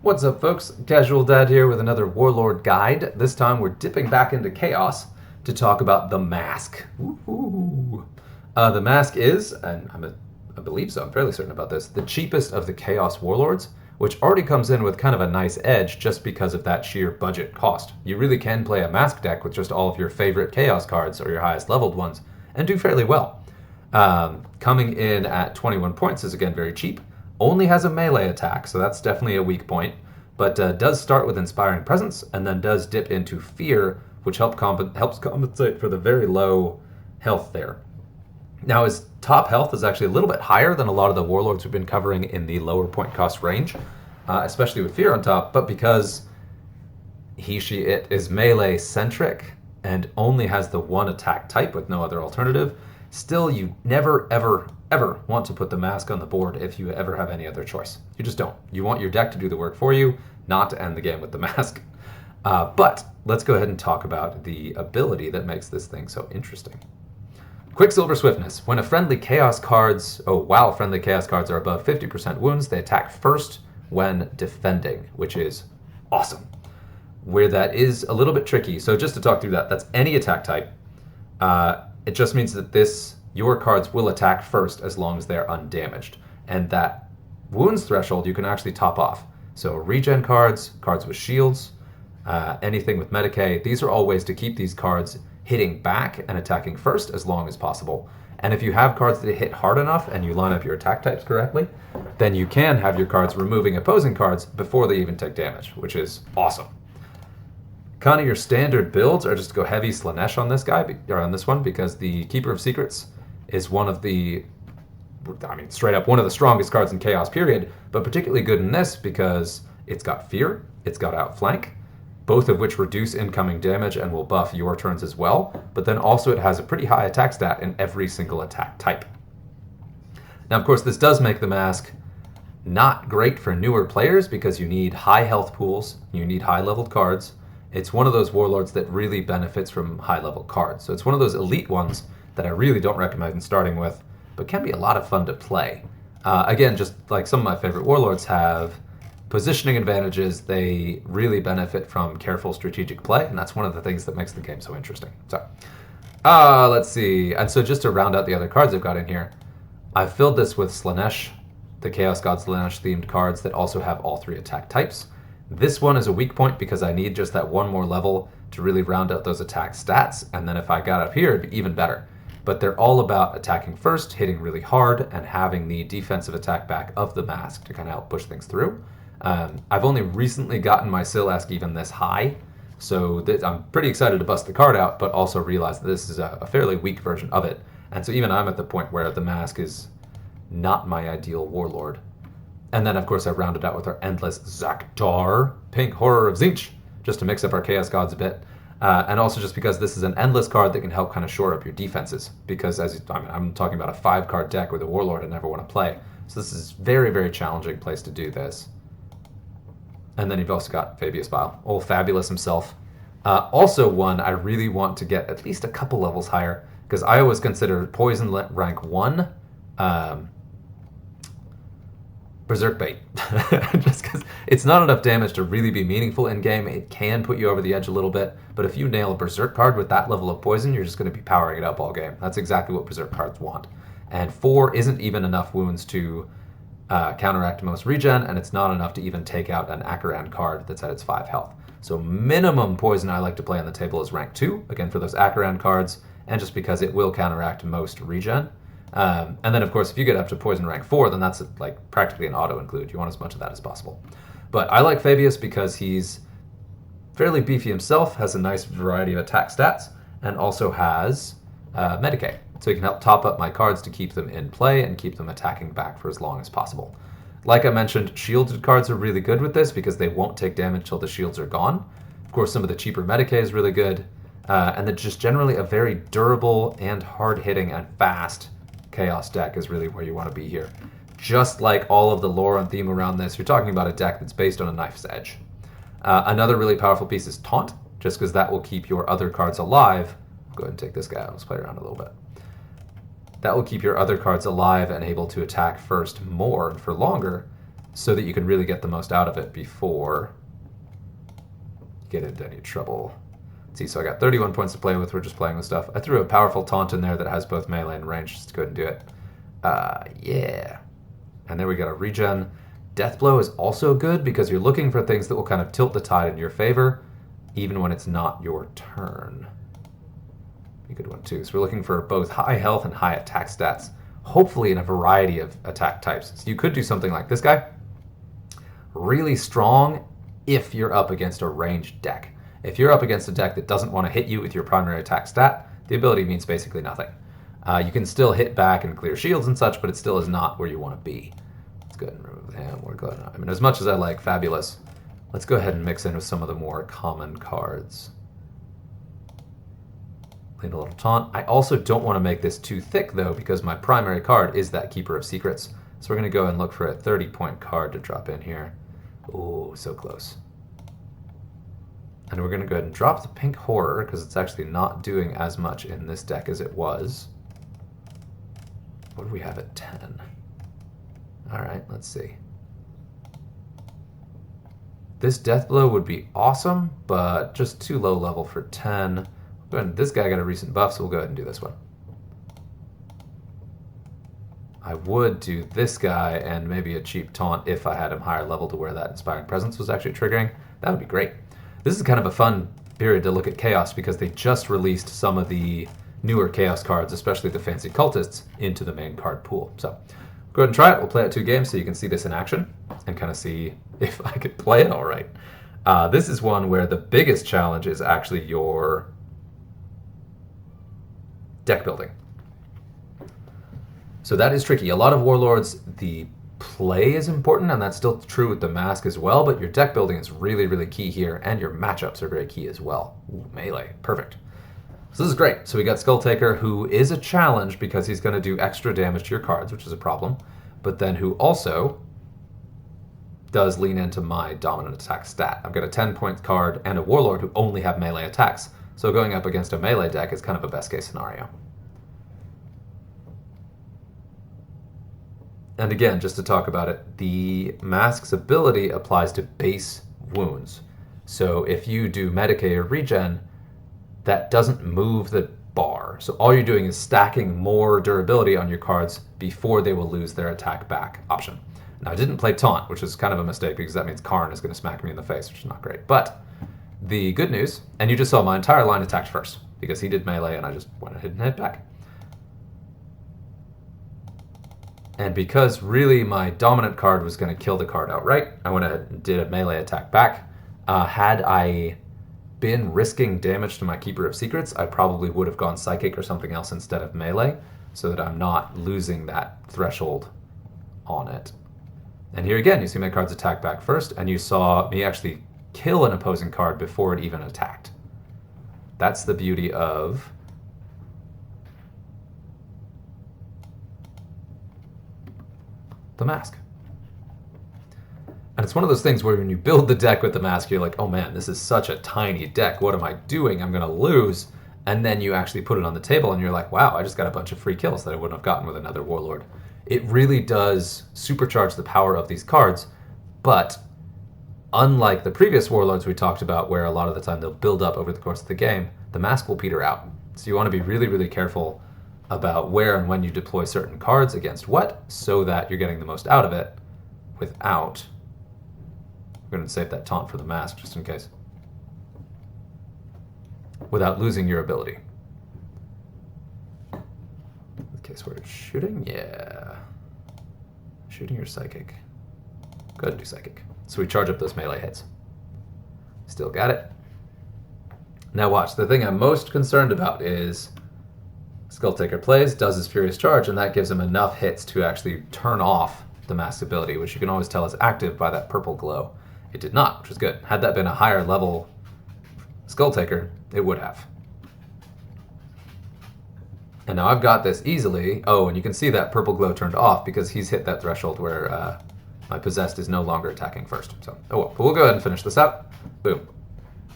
What's up, folks? Casual Dad here with another Warlord guide. This time we're dipping back into Chaos to talk about the Masque. The Masque is, and I believe so, I'm fairly certain about this, the cheapest of the Chaos Warlords, which already comes in with kind of a nice edge just because of that sheer budget cost. You really can play a Masque deck with just all of your favorite Chaos cards or your highest leveled ones and do fairly well. Coming in at 21 points is again very cheap. Only has a melee attack, so that's definitely a weak point, but does start with Inspiring Presence and then does dip into Fear, which helps compensate for the very low health there. Now, his top health is actually a little bit higher than a lot of the Warlords we've been covering in the lower point cost range, especially with Fear on top, but because it is melee-centric and only has the one attack type with no other alternative, still you never, ever want to put the Masque on the board if you ever have any other choice. You just don't. You want your deck to do the work for you, not to end the game with the Masque. But let's go ahead and talk about the ability that makes this thing so interesting. Quicksilver Swiftness. When friendly Chaos cards are above 50% wounds, they attack first when defending, which is awesome. Where that is a little bit tricky, so just to talk through that, that's any attack type. It just means that your cards will attack first as long as they're undamaged. And that wounds threshold you can actually top off. So regen cards, cards with shields, anything with Medicae, these are all ways to keep these cards hitting back and attacking first as long as possible. And if you have cards that hit hard enough and you line up your attack types correctly, then you can have your cards removing opposing cards before they even take damage, which is awesome. Kind of your standard builds are just to go heavy Slanesh on this guy, or on this one, because the Keeper of Secrets is straight up one of the strongest cards in Chaos, period, but particularly good in this because it's got Fear, it's got Outflank, both of which reduce incoming damage and will buff your turns as well, but then also it has a pretty high attack stat in every single attack type. Now, of course, this does make the Masque not great for newer players because you need high health pools, you need high-leveled cards. It's one of those Warlords that really benefits from high-level cards. So it's one of those elite ones that I really don't recommend starting with, but can be a lot of fun to play. Again, just like some of my favorite Warlords have positioning advantages, they really benefit from careful strategic play, and that's one of the things that makes the game so interesting. So, let's see. And so just to round out the other cards I've got in here, I've filled this with Slanesh, the Chaos God Slanesh themed cards that also have all three attack types. This one is a weak point because I need just that one more level to really round out those attack stats, and then if I got up here, it'd be even better. But they're all about attacking first, hitting really hard, and having the defensive attack back of the Masque to kind of help push things through. I've only recently gotten my Silask even this high, so I'm pretty excited to bust the card out, but also realize that this is a fairly weak version of it. And so even I'm at the point where the Masque is not my ideal Warlord. And then, of course, I rounded out with our Endless Zaktar, Pink Horror of Tzeentch, just to mix up our Chaos Gods a bit. And also just because this is an endless card that can help kind of shore up your defenses. Because I'm talking about a 5-card deck with a Warlord I never want to play. So this is very, very challenging place to do this. And then you've also got Fabius Bile, old Fabulous himself. Also one I really want to get at least a couple levels higher, because I always consider Poison rank 1 Berserk bait. Just because it's not enough damage to really be meaningful in game. It can put you over the edge a little bit, but if you nail a Berserk card with that level of poison, you're just going to be powering it up all game. That's exactly what Berserk cards want. And 4 isn't even enough wounds to counteract most regen, and it's not enough to even take out an Akaran card that's at its 5 health. So minimum poison I like to play on the table is rank 2, again for those Akaran cards, and just because it will counteract most regen. And then, of course, if you get up to poison rank 4, then that's like practically an auto-include. You want as much of that as possible. But I like Fabius because he's fairly beefy himself, has a nice variety of attack stats, and also has Medicae. So he can help top up my cards to keep them in play and keep them attacking back for as long as possible. Like I mentioned, shielded cards are really good with this because they won't take damage till the shields are gone. Of course, some of the cheaper Medicae is really good. And then just generally a very durable and hard-hitting and fast Chaos deck is really where you want to be here. Just like all of the lore and theme around this, you're talking about a deck that's based on a knife's edge. Another really powerful piece is Taunt, just because that will keep your other cards alive. Go ahead and take this guy out. Let's play around a little bit. That will keep your other cards alive and able to attack first more and for longer, so that you can really get the most out of it before you get into any trouble. Let's see, so I got 31 points to play with. We're just playing with stuff. I threw a powerful taunt in there that has both melee and range, just to go ahead and do it. Yeah. And then we got a regen. Death Blow is also good because you're looking for things that will kind of tilt the tide in your favor, even when it's not your turn. A good one too. So we're looking for both high health and high attack stats, hopefully in a variety of attack types. So you could do something like this guy. Really strong if you're up against a ranged deck. If you're up against a deck that doesn't want to hit you with your primary attack stat, the ability means basically nothing. You can still hit back and clear shields and such, but it still is not where you want to be. Let's go ahead and remove him. We're going. I mean, as much as I like Fabulous, let's go ahead and mix in with some of the more common cards. Lean a little taunt. I also don't want to make this too thick, though, because my primary card is that Keeper of Secrets. So we're going to go and look for a 30-point card to drop in here. Oh, so close. And we're going to go ahead and drop the Pink Horror, because it's actually not doing as much in this deck as it was. What do we have at 10? All right, let's see. This Death Blow would be awesome, but just too low level for 10. And this guy got a recent buff, so we'll go ahead and do this one. I would do this guy and maybe a cheap taunt if I had him higher level to where that Inspiring Presence was actually triggering. That would be great. This is kind of a fun period to look at Chaos because they just released some of the newer Chaos cards, especially the Fancy Cultists, into the main card pool. So go ahead and try it. We'll play it 2 games so you can see this in action and kind of see if I could play it all right. This is one where the biggest challenge is actually your deck building. So that is tricky. A lot of Warlords, the play is important, and that's still true with the Masque as well, but your deck building is really, really key here, and your matchups are very key as well. Ooh, melee. Perfect. So this is great. So we got Skulltaker, who is a challenge because he's going to do extra damage to your cards, which is a problem, but then who also does lean into my dominant attack stat. I've got a 10-point card and a Warlord who only have melee attacks, so going up against a melee deck is kind of a best-case scenario. And again, just to talk about it, the Masque's ability applies to base wounds. So if you do Medicae or Regen, that doesn't move the bar. So all you're doing is stacking more durability on your cards before they will lose their attack back option. Now I didn't play Taunt, which is kind of a mistake because that means Karn is going to smack me in the face, which is not great. But the good news, and you just saw my entire line attacked first because he did melee and I just went ahead and hit back. And because really my dominant card was going to kill the card outright, I went ahead and did a melee attack back. Had I been risking damage to my Keeper of Secrets, I probably would have gone Psychic or something else instead of melee, so that I'm not losing that threshold on it. And here again, you see my cards attack back first, and you saw me actually kill an opposing card before it even attacked. That's the beauty of the Masque. And it's one of those things where when you build the deck with the Masque, you're like, oh man, this is such a tiny deck. What am I doing? I'm going to lose. And then you actually put it on the table and you're like, wow, I just got a bunch of free kills that I wouldn't have gotten with another Warlord. It really does supercharge the power of these cards, but unlike the previous Warlords we talked about, where a lot of the time they'll build up over the course of the game, the Masque will peter out. So you want to be really, really careful about where and when you deploy certain cards against what, so that you're getting the most out of it without... I'm going to save that taunt for the Masque just in case. Without losing your ability. In case we're shooting, yeah. Shooting or Psychic? Go ahead and do Psychic. So we charge up those melee hits. Still got it. Now watch, the thing I'm most concerned about is Skulltaker plays, does his Furious Charge, and that gives him enough hits to actually turn off the Masque ability, which you can always tell is active by that purple glow. It did not, which is good. Had that been a higher level Skulltaker, it would have. And now I've got this easily. Oh, and you can see that purple glow turned off because he's hit that threshold where my Possessed is no longer attacking first. So, oh well. But we'll go ahead and finish this out. Boom.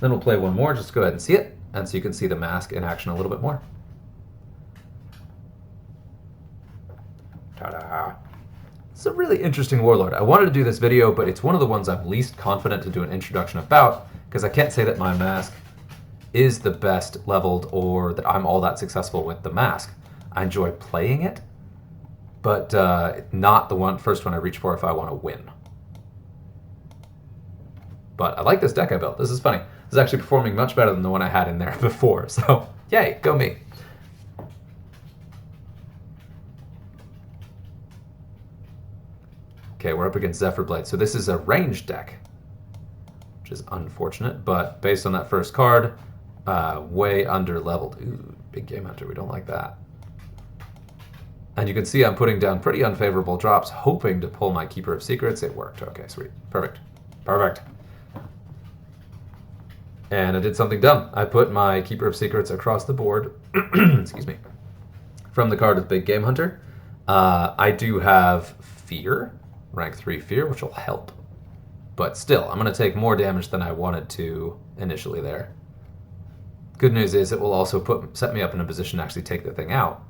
Then we'll play one more, just to go ahead and see it. And so you can see the Masque in action a little bit more. Ta-da. It's a really interesting Warlord. I wanted to do this video, but it's one of the ones I'm least confident to do an introduction about, because I can't say that my Masque is the best leveled or that I'm all that successful with the Masque. I enjoy playing it, but not the first one I reach for if I want to win. But I like this deck I built. This is funny. This is actually performing much better than the one I had in there before, so yay, go me. Okay, we're up against Zephyr Blade. So this is a ranged deck, which is unfortunate, but based on that first card, way under leveled. Ooh, big game hunter, we don't like that. And you can see I'm putting down pretty unfavorable drops, hoping to pull my Keeper of Secrets. It worked. Okay, sweet. Perfect. Perfect. And I did something dumb. I put my Keeper of Secrets across the board, excuse me, from the card of Big Game Hunter. I do have Fear, rank 3 Fear, which will help. But still, I'm going to take more damage than I wanted to initially there. Good news is it will also set me up in a position to actually take the thing out.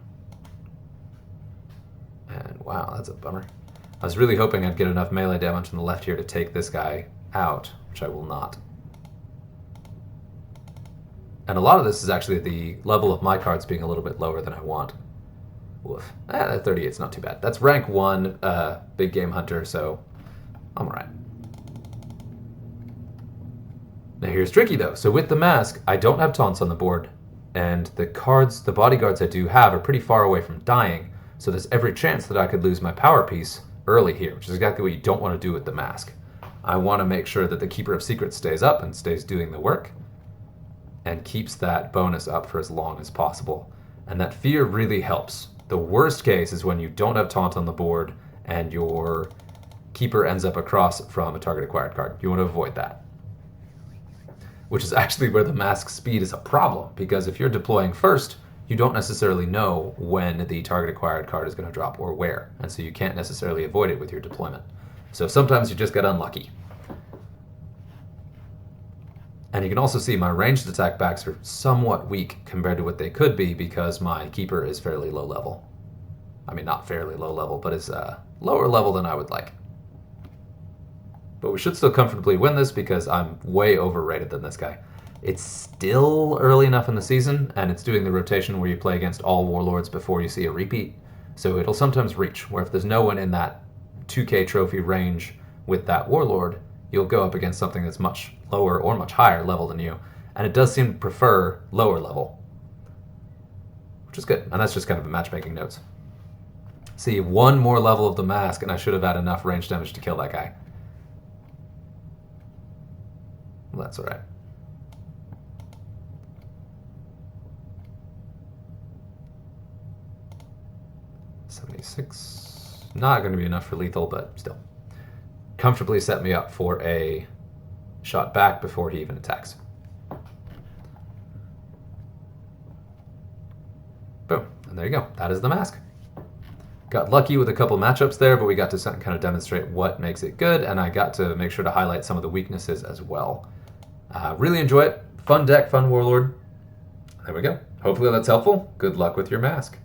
And wow, that's a bummer. I was really hoping I'd get enough melee damage on the left here to take this guy out, which I will not. And a lot of this is actually the level of my cards being a little bit lower than I want. Woof. 38's not too bad. That's rank 1 Big Game Hunter, so I'm alright. Now here's tricky though. So with the Masque, I don't have taunts on the board, and the bodyguards I do have are pretty far away from dying, so there's every chance that I could lose my power piece early here, which is exactly what you don't want to do with the Masque. I want to make sure that the Keeper of Secrets stays up and stays doing the work, and keeps that bonus up for as long as possible. And that Fear really helps. The worst case is when you don't have taunt on the board and your Keeper ends up across from a target acquired card. You want to avoid that. Which is actually where the Masque speed is a problem, because if you're deploying first, you don't necessarily know when the target acquired card is going to drop or where, and so you can't necessarily avoid it with your deployment. So sometimes you just get unlucky. And you can also see my ranged attack backs are somewhat weak compared to what they could be because my Keeper is fairly low level. I mean, not fairly low level, but is lower level than I would like. But we should still comfortably win this because I'm way overrated than this guy. It's still early enough in the season, and it's doing the rotation where you play against all Warlords before you see a repeat. So it'll sometimes reach, where if there's no one in that 2k trophy range with that Warlord, you'll go up against something that's much lower or much higher level than you. And it does seem to prefer lower level, which is good. And that's just kind of a matchmaking notes. See, one more level of the Masque, and I should have had enough range damage to kill that guy. Well, that's all right. .76, not going to be enough for lethal, but still. Comfortably set me up for a shot back before he even attacks. Boom, and there you go. That is the Masque. Got lucky with a couple matchups there, but we got to kind of demonstrate what makes it good, and I got to make sure to highlight some of the weaknesses as well. Really enjoy it. Fun deck, fun Warlord. There we go. Hopefully that's helpful. Good luck with your Masque.